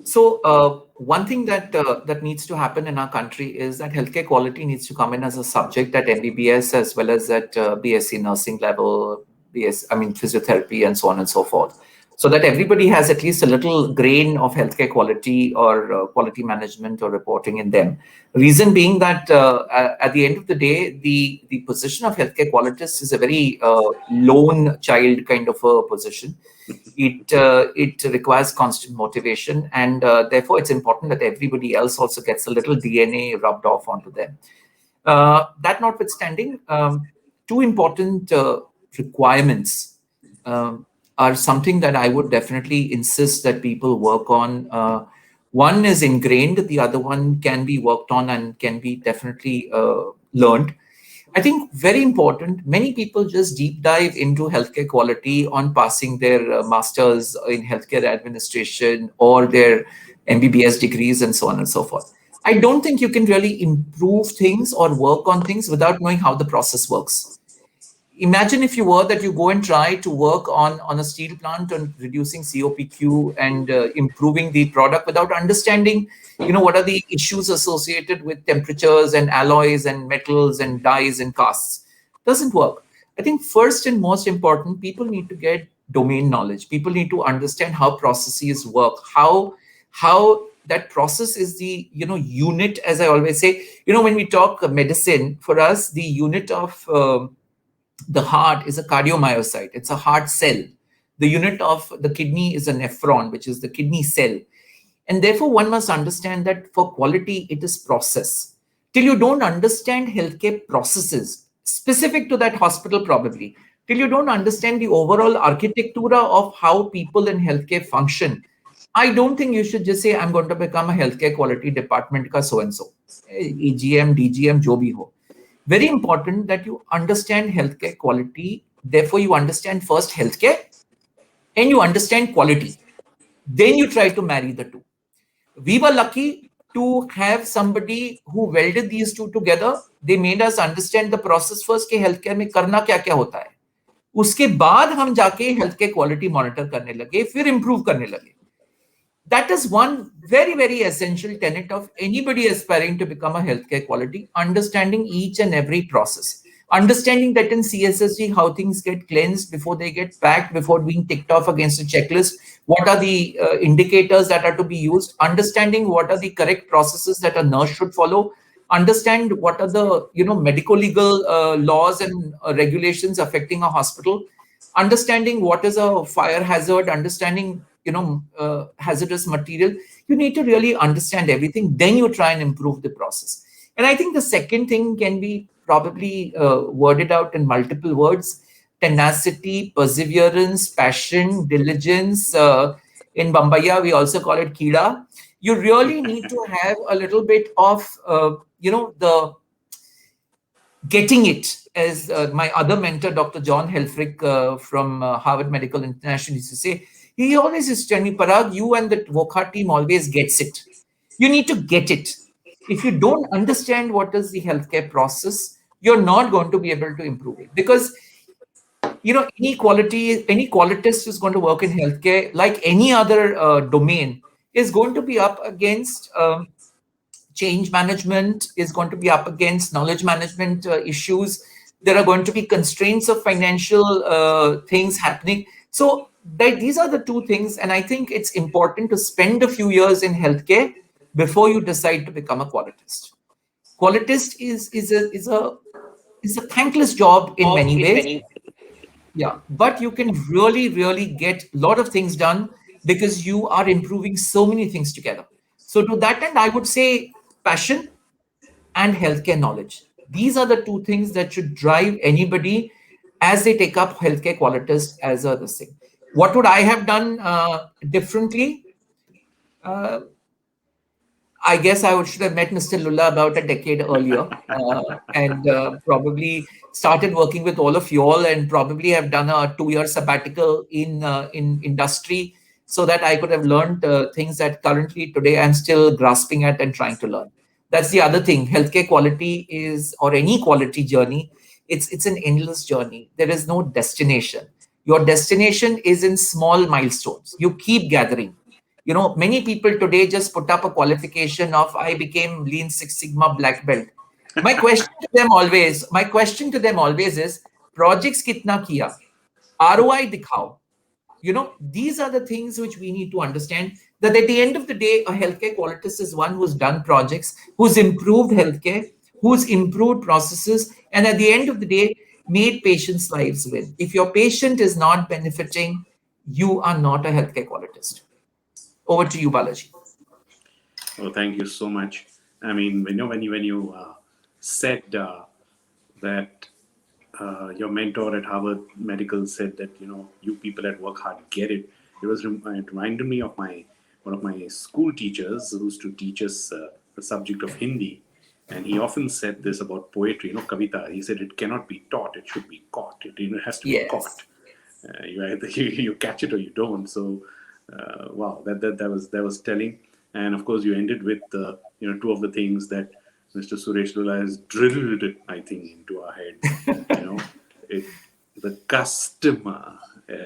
S2: So one thing that needs to happen in our country is that healthcare quality needs to come in as a subject at MBBS as well as at BSc nursing level, physiotherapy, and so on and so forth, so that everybody has at least a little grain of healthcare quality or quality management or reporting in them. Reason being that at the end of the day, the position of healthcare qualitist is a very lone child kind of a position. It requires constant motivation, and therefore it's important that everybody else also gets a little DNA rubbed off onto them. That notwithstanding, two important requirements are something that I would definitely insist that people work on. One is ingrained, the other one can be worked on and can be definitely learned. I think very important, many people just deep dive into healthcare quality on passing their masters in healthcare administration or their MBBS degrees and so on and so forth. I don't think you can really improve things or work on things without knowing how the process works. imagine if you were that you go and try to work on a steel plant on reducing COPQ and improving the product without understanding, what are the issues associated with temperatures and alloys and metals and dyes and casts. Doesn't work. I think first and most important, people need to get domain knowledge. People need to understand how processes work, how that process is the unit, as I always say. When we talk medicine, for us, the unit of the heart is a cardiomyocyte. It's a heart cell. The unit of the kidney is a nephron, which is the kidney cell. And therefore, one must understand that for quality, it is process. Till you don't understand healthcare processes specific to that hospital, probably, till you don't understand the overall architecture of how people in healthcare function, I don't think you should just say, I'm going to become a healthcare quality department ka so-and-so, AGM, DGM, jo bhi ho. Very important that you understand healthcare quality. Therefore, you understand first healthcare and you understand quality. Then you try to marry the two. We were lucky to have somebody who welded these two together. They made us understand the process first कि healthcare में करना क्या क्या होता है. उसके बाद हम जाके healthcare quality monitor करने लगे, फिर improve करने लगे. That is one very, very essential tenet of anybody aspiring to become a healthcare quality, understanding each and every process. Understanding that in CSSG, how things get cleansed before they get packed, before being ticked off against a checklist. What are the indicators that are to be used? Understanding what are the correct processes that a nurse should follow. Understand what are the medico-legal laws and regulations affecting a hospital. Understanding what is a fire hazard, understanding hazardous material. You need to really understand everything. Then you try and improve the process. And I think the second thing can be probably worded out in multiple words: tenacity, perseverance, passion, diligence. In Bambaya, we also call it Kida. You really need to have a little bit of, the getting it, as my other mentor, Dr. John Helfrich from Harvard Medical International used to say. He always used to tell me, Parag, you and the VOCA team always gets it. You need to get it. If you don't understand what is the healthcare process, you're not going to be able to improve it. Because, any qualitist who's going to work in healthcare, like any other domain, is going to be up against change management, is going to be up against knowledge management issues. There are going to be constraints of financial things happening. So these are the two things. And I think it's important to spend a few years in healthcare before you decide to become a qualitist. Qualitist is a thankless job in many ways. Yeah, but you can really, really get a lot of things done because you are improving so many things together. So to that end, I would say passion and healthcare knowledge. These are the two things that should drive anybody as they take up healthcare qualitist as a this thing. What would I have done differently? I guess I should have met Mr. Lulla about a decade earlier and probably started working with all of you all, and probably have done a 2-year sabbatical in industry so that I could have learned things that currently today I'm still grasping at and trying to learn. That's the other thing. Healthcare quality is, or any quality journey, it's an endless journey. There is no destination. Your destination is in small milestones. You keep gathering. Many people today just put up a qualification of, I became Lean Six Sigma black belt. My question to them always is, projects kitna kiya? ROI dikhao. These are the things which we need to understand, that at the end of the day, a healthcare qualitist is one who's done projects, who's improved healthcare, who's improved processes, and at the end of the day, made patients' lives win. If your patient is not benefiting, you are not a healthcare qualitist. Over to you, Balaji.
S1: Oh, thank you so much. I mean, when you said that your mentor at Harvard Medical said that you people at work hard get it. It reminded me of one of my school teachers who used to teach us the subject of Hindi, and he often said this about poetry. Kavita. He said it cannot be taught; it should be caught. It has to be caught. You either you catch it or you don't. So wow, that was telling. And of course, you ended with two of the things that Mr. Suresh Lulla has drilled, I think, into our heads. customer.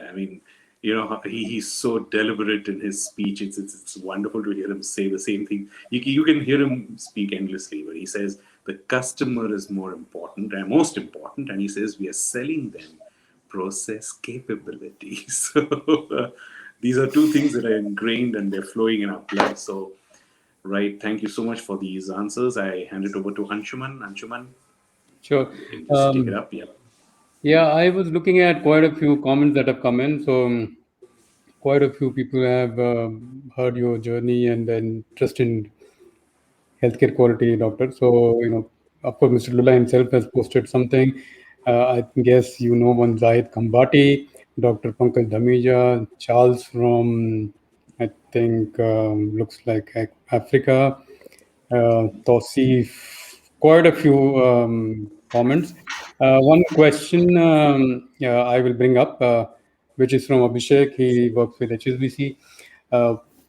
S1: I mean, he's so deliberate in his speech. It's wonderful to hear him say the same thing. You can hear him speak endlessly, but he says the customer is more important and most important, and he says we are selling them process capabilities. So these are two things that are ingrained and they're flowing in our blood. So, right, thank you so much for these answers. I hand it over to Anshuman. Anshuman,
S3: Sure.
S1: you can just take it up. Yeah.
S3: Yeah, I was looking at quite a few comments that have come in. So quite a few people have heard your journey and then interest in healthcare quality, doctor. So, of course, Mr. Lula himself has posted something. I guess one Zahid Kambati, Dr. Pankaj Dhamija, Charles from, I think, looks like Africa, Tosif, quite a few comments. One question I will bring up, which is from Abhishek. He works with HSBC.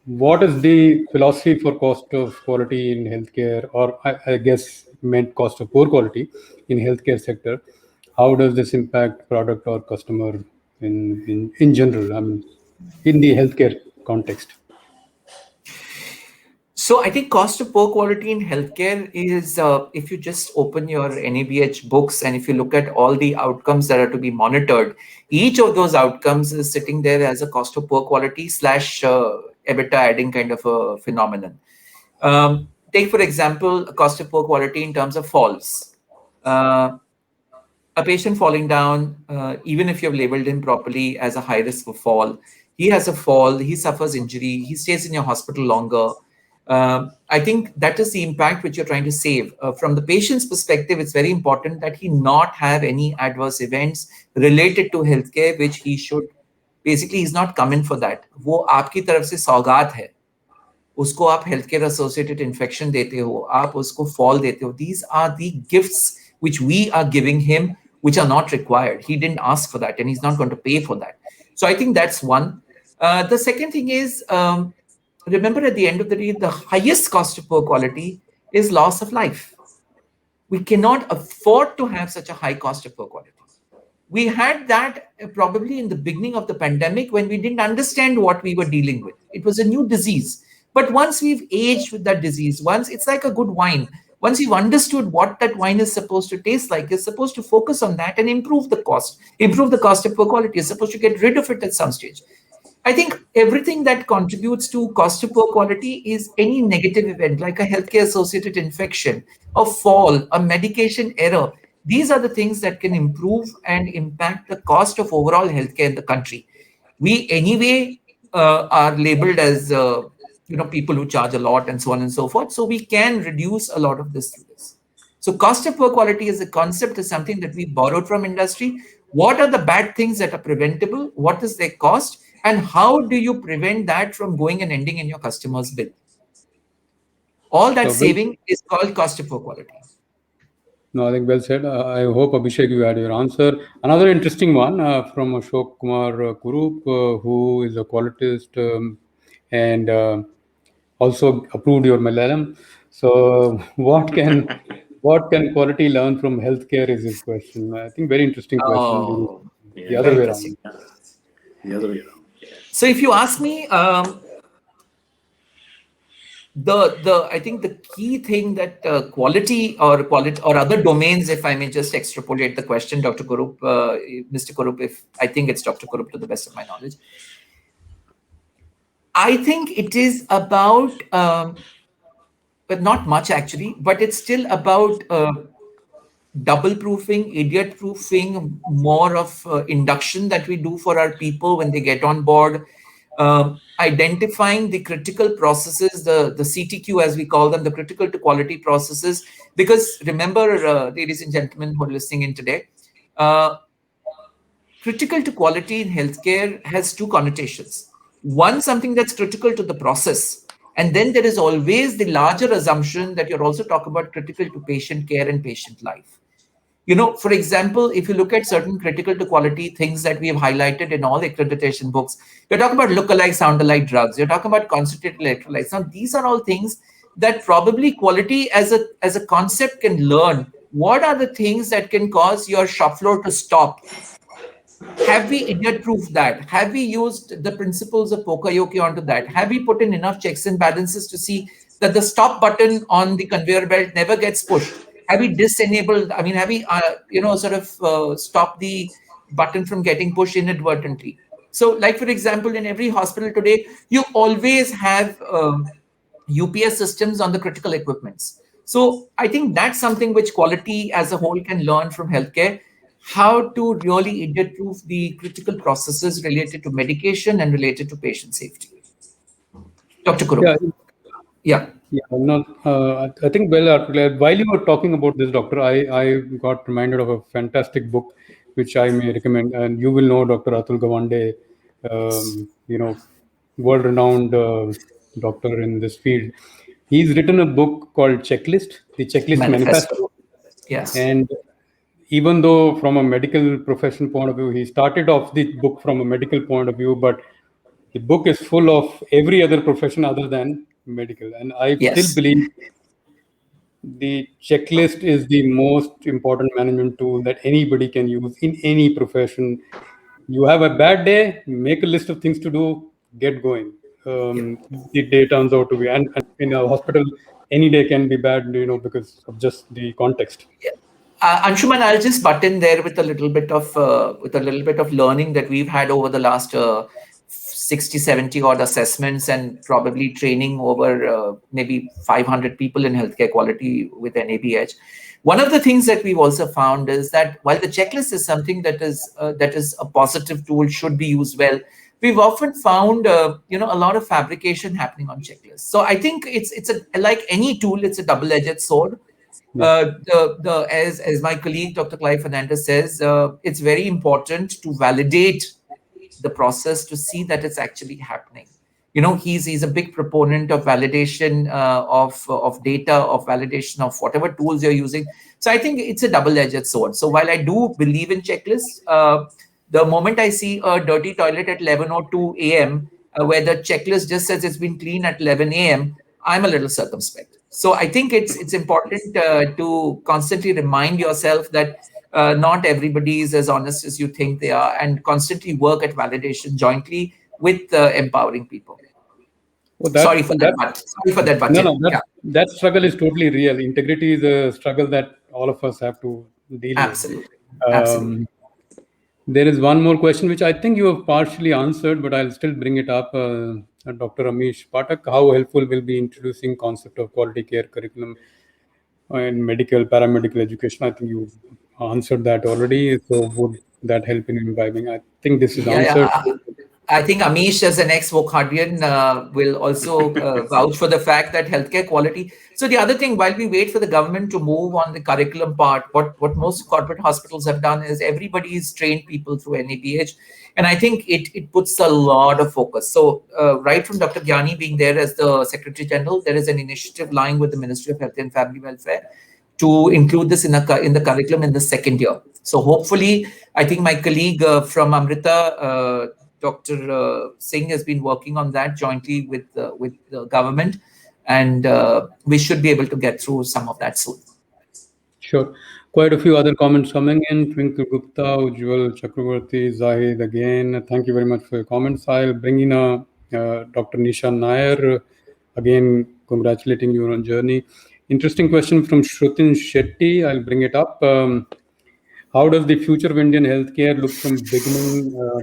S3: What is the philosophy for cost of quality in healthcare, or I guess meant cost of poor quality in healthcare sector? How does this impact product or customer in general? I mean, in the healthcare context.
S2: So I think cost of poor quality in healthcare is if you just open your NABH books and if you look at all the outcomes that are to be monitored, each of those outcomes is sitting there as a cost of poor quality slash EBITDA adding kind of a phenomenon. Take, for example, a cost of poor quality in terms of falls. A patient falling down, even if you've labeled him properly as a high risk for fall, he has a fall, he suffers injury, he stays in your hospital longer. I think that is the impact which you're trying to save. From the patient's perspective, it's very important that he not have any adverse events related to healthcare, which he should, basically he's not coming for that. वो आपकी तरफ से सौगात है. उसको आप healthcare associated infection देते हो, आप उसको fall देते हो. These are the gifts which we are giving him, which are not required. He didn't ask for that and he's not going to pay for that. So I think that's one. The second thing is, remember at the end of the day, the highest cost of poor quality is loss of life. We cannot afford to have such a high cost of poor quality. We had that probably in the beginning of the pandemic when we didn't understand what we were dealing with. It was a new disease. But once we've aged with that disease, once it's like a good wine, once you've understood what that wine is supposed to taste like, you're supposed to focus on that and improve the cost of poor quality. You're supposed to get rid of it at some stage. I think everything that contributes to cost of poor quality is any negative event, like a healthcare associated infection, a fall, a medication error. These are the things that can improve and impact the cost of overall healthcare in the country. We anyway are labeled as people who charge a lot and so on and so forth. So we can reduce a lot of this through this. So cost of poor quality as a concept is something that we borrowed from industry. What are the bad things that are preventable? What is their cost? And how do you prevent that from going and ending in your customer's bill? All that saving is called cost of poor quality.
S3: No, I think well said. I hope, Abhishek, you had your answer. Another interesting one from Ashok Kumar Kurup, who is a qualitist and also approved your Malayalam. So, what can quality learn from healthcare? Is his question. I think very interesting question. The other way around.
S1: The other way around. Yeah.
S2: So, if you ask me, I think the key thing that quality or other domains, if I may just extrapolate the question, Dr. Kurup, Mr. Kurup, if I think it's Dr. Kurup to the best of my knowledge, I think it is about, but not much actually, but it's still about double proofing, idiot proofing, more of induction that we do for our people when they get on board. Identifying the critical processes, the CTQ as we call them, the critical to quality processes. Because remember, ladies and gentlemen who are listening in today, critical to quality in healthcare has two connotations. One, something that's critical to the process. And then there is always the larger assumption that you're also talking about critical to patient care and patient life. For example, if you look at certain critical to quality things that we have highlighted in all accreditation books, you're talking about look-alike, sound-alike drugs. You're talking about concentrated electrolytes. Now, these are all things that probably quality as a concept can learn. What are the things that can cause your shop floor to stop? Have we idiot-proofed that? Have we used the principles of Pokayoke onto that? Have we put in enough checks and balances to see that the stop button on the conveyor belt never gets pushed? Have we disenabled? I mean, have we, sort of stopped the button from getting pushed inadvertently? So, like for example, in every hospital today, you always have UPS systems on the critical equipments. So I think that's something which quality as a whole can learn from healthcare, how to really idiot-proof the critical processes related to medication and related to patient safety. Dr. Kuru.
S3: Yeah,
S2: Yeah.
S3: yeah, no, I think well articulated. While you were talking about this, doctor, I got reminded of a fantastic book which I may recommend, and you will know Dr. Atul Gawande, world-renowned doctor in this field. He's written a book called Checklist, the Checklist Manifesto,
S2: Manifesto. Yes.
S3: and even though from a medical profession point of view, he started off the book from a medical point of view, but the book is full of every other profession other than medical. And I still
S2: Yes.
S3: believe the checklist is the most important management tool that anybody can use in any profession. You have a bad day, make a list of things to do, get going.
S2: Yeah.
S3: The day turns out to be, and in a hospital, any day can be bad, because of just the context.
S2: Yeah. Anshuman, I'll just butt in there with a little bit of learning that we've had over the last 60, 70 odd assessments and probably training over maybe 500 people in healthcare quality with NABH. One of the things that we've also found is that while the checklist is something that is a positive tool, should be used well, we've often found a lot of fabrication happening on checklists. So I think it's like any tool, it's a double-edged sword. As my colleague Dr. Clive Fernandez says, it's very important to validate the process to see that it's actually happening. He's a big proponent of validation of data, of validation of whatever tools you're using. So I think it's a double-edged sword. So while I do believe in checklists, the moment I see a dirty toilet at 11:02 a.m. Where the checklist just says it's been clean at 11 a.m., I'm a little circumspect. So I think it's important to constantly remind yourself that not everybody is as honest as you think they are, and constantly work at validation jointly with empowering people.
S3: Oh,
S2: Sorry for that, but sorry for that,
S3: no,
S2: button.
S3: no,
S2: Yeah,
S3: that struggle is totally real. Integrity is a struggle that all of us have to deal with.
S2: absolutely, absolutely.
S3: There is one more question which I think you have partially answered, but I'll still bring it up. Dr. Amish Patak, how helpful will be introducing concept of quality care curriculum in medical, paramedical education? I think you answered that already. So would that help in imbibing? I think this is
S2: Yeah,
S3: answered.
S2: yeah. I think Amish, as an ex-Wokhadian, will also vouch for the fact that healthcare quality. So the other thing, while we wait for the government to move on the curriculum part, what most corporate hospitals have done is everybody's trained people through NABH, and I think it puts a lot of focus. So right from Dr. Gyani being there as the Secretary General, there is an initiative lying with the Ministry of Health and Family Welfare to include this in the curriculum in the second year. So hopefully, I think my colleague from Amrita, Dr. Singh, has been working on that jointly with the government, and we should be able to get through some of that soon.
S3: Sure. Quite a few other comments coming in. Twinkle Gupta, Ujjwal Chakravarti, Zahid again. Thank you very much for your comments. I'll bring in Dr. Nisha Nair. Again, congratulating you on journey. Interesting question from Shrutin Shetty. I'll bring it up. How does the future of Indian healthcare look from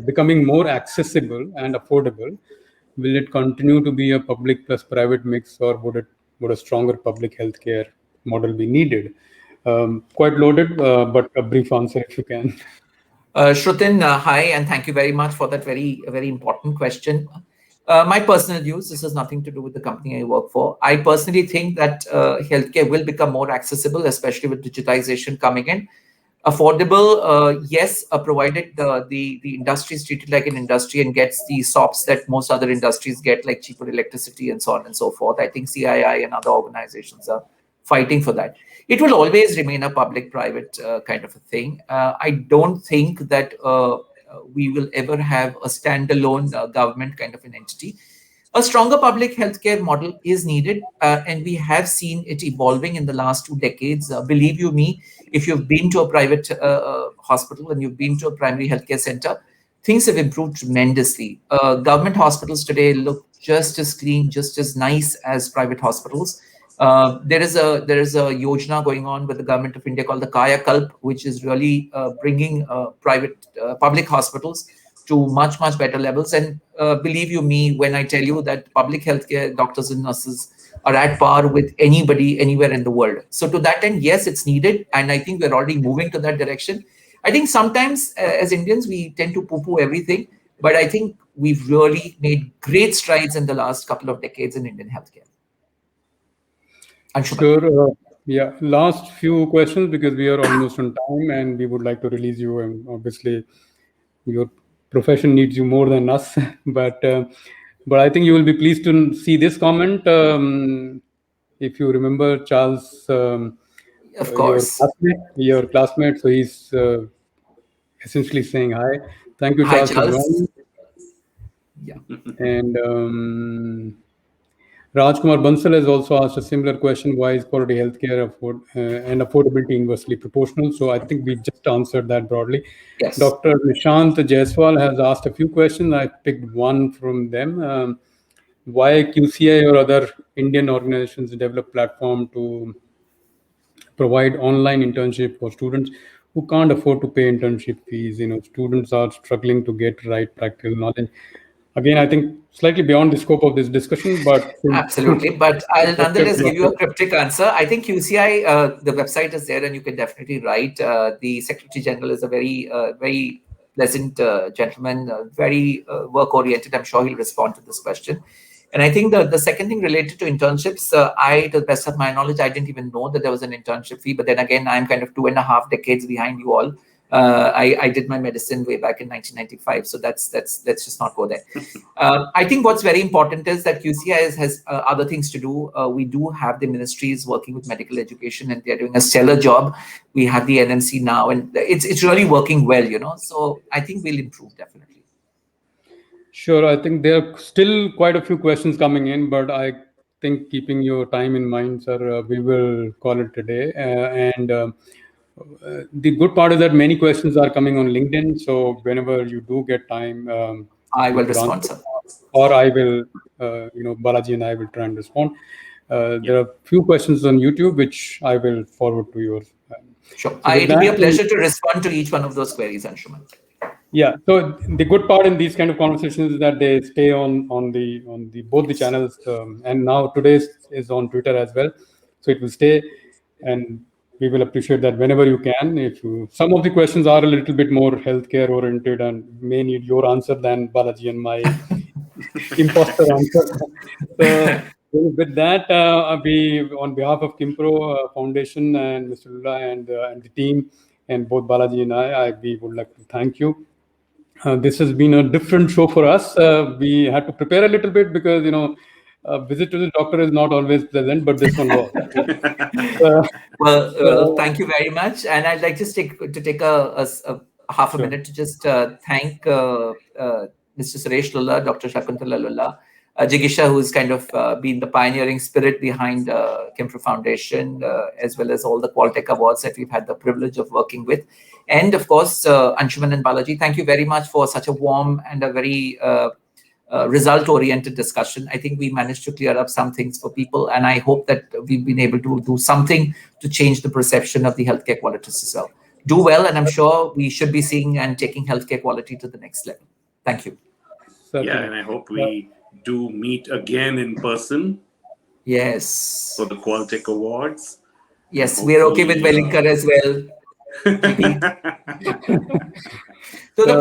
S3: becoming more accessible and affordable? Will it continue to be a public plus private mix, or would a stronger public healthcare model be needed? Quite loaded, but a brief answer if you can.
S2: Shrutin, hi, and thank you very much for that very, very important question. My personal views, this has nothing to do with the company I work for. I personally think that healthcare will become more accessible, especially with digitization coming in. Affordable, yes, provided the industry is treated like an industry and gets the SOPs that most other industries get, like cheaper electricity and so on and so forth. I think CII and other organizations are fighting for that. It will always remain a public-private kind of a thing. I don't think that we will ever have a standalone government kind of an entity. A stronger public healthcare model is needed, and we have seen it evolving in the last 2 decades. Believe you me, if you've been to a private hospital and you've been to a primary healthcare center, things have improved tremendously. Government hospitals today look just as clean, just as nice as private hospitals. There is a yojana going on with the government of India called the Kaya Kalp, which is really bringing public hospitals to much better levels. And believe you me when I tell you that public healthcare doctors and nurses are at par with anybody anywhere in the world. So to that end, yes, it's needed, and I think we're already moving to that direction. I think sometimes as Indians we tend to poo-poo everything, but I think we've really made great strides in the last couple of decades in Indian healthcare. Anshuman.
S3: Sure. Yeah, last few questions because we are almost on time and we would like to release you. And obviously, your profession needs you more than us. But I think you will be pleased to see this comment. If you remember Charles,
S2: Of course.
S3: your classmate. So he's essentially saying hi. Thank you,
S2: Hi,
S3: Charles, for
S2: Charles.
S3: joining.
S2: Yeah.
S3: And Rajkumar Bansal has also asked a similar question: why is quality healthcare and affordability inversely proportional? So I think we just answered that broadly.
S2: Yes.
S3: Dr. Nishant Jaiswal has asked a few questions. I picked one from them. Why QCI or other Indian organizations develop platform to provide online internship for students who can't afford to pay internship fees? Students are struggling to get right practical knowledge. Again, I think slightly beyond the scope of this discussion, but
S2: Absolutely. But I'll nonetheless give you a cryptic answer. I think QCI, the website is there and you can definitely write. The Secretary General is a very pleasant gentleman, very work-oriented. I'm sure he'll respond to this question. And I think the second thing related to internships, to the best of my knowledge, I didn't even know that there was an internship fee. But then again, I'm kind of 2.5 decades behind you all. I did my medicine way back in 1995, so let's just not go there. I think what's very important is that QCI has other things to do. We do have the ministries working with medical education, and they're doing a stellar job. We have the NMC now, and it's really working well, So I think we'll improve definitely.
S3: Sure. I think there are still quite a few questions coming in, but I think keeping your time in mind, sir, we will call it today. The good part is that many questions are coming on LinkedIn. So whenever you do get time,
S2: I will respond, sir.
S3: Or I will, Balaji and I will try and respond. There are few questions on YouTube, which I will forward to you.
S2: Sure. It will be a pleasure to respond to each one of those queries, Anshuman.
S3: Yeah. So the good part in these kind of conversations is that they stay on the both the channels, and now today's is on Twitter as well. So it will stay, and we will appreciate that whenever you can. Some of the questions are a little bit more healthcare oriented and may need your answer than Balaji and my imposter answer. So with that, we on behalf of Kimpro Foundation and Mr. Lula and the team and both Balaji and we would like to thank you. This has been a different show for us. We had to prepare a little bit because visit to the doctor is not always pleasant, but this one was.
S2: Well, thank you very much, and I'd like just take a half a minute to just thank Mr. Suresh Lulla, Dr. Shakuntala Lulla, Jigisha, who's kind of been the pioneering spirit behind Kimpro Foundation, as well as all the Qualtech awards that we've had the privilege of working with. And of course, Anshuman and Balaji, thank you very much for such a warm and a very result-oriented discussion. I think we managed to clear up some things for people, and I hope that we've been able to do something to change the perception of the healthcare qualitists as well. Do well, and I'm sure we should be seeing and taking healthcare quality to the next level. Thank you.
S1: Yeah, and I hope we do meet again in person.
S2: Yes.
S1: For the Qualtech Awards.
S2: Yes, we're okay with Wellingkar as well. So the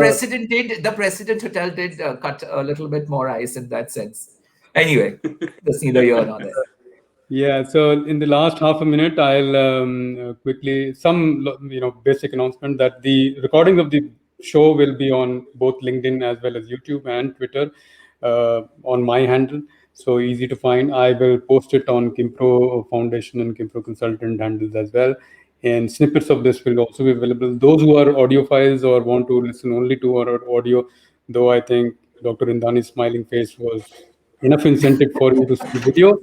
S2: President Hotel did cut a little bit more ice in that sense. Anyway, that's neither here nor there.
S3: Yeah, so in the last half a minute, I'll quickly some basic announcement that the recording of the show will be on both LinkedIn as well as YouTube and Twitter on my handle. So easy to find. I will post it on Kimpro Foundation and Kimpro Consultant handles as well. And snippets of this will also be available. Those who are audiophiles or want to listen only to our audio, though I think Dr. Rindani's smiling face was enough incentive for you to see video.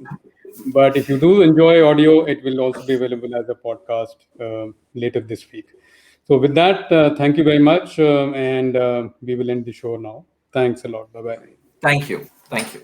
S3: But if you do enjoy audio, it will also be available as a podcast later this week. So with that, thank you very much. And we will end the show now. Thanks a lot. Bye-bye.
S2: Thank you. Thank you.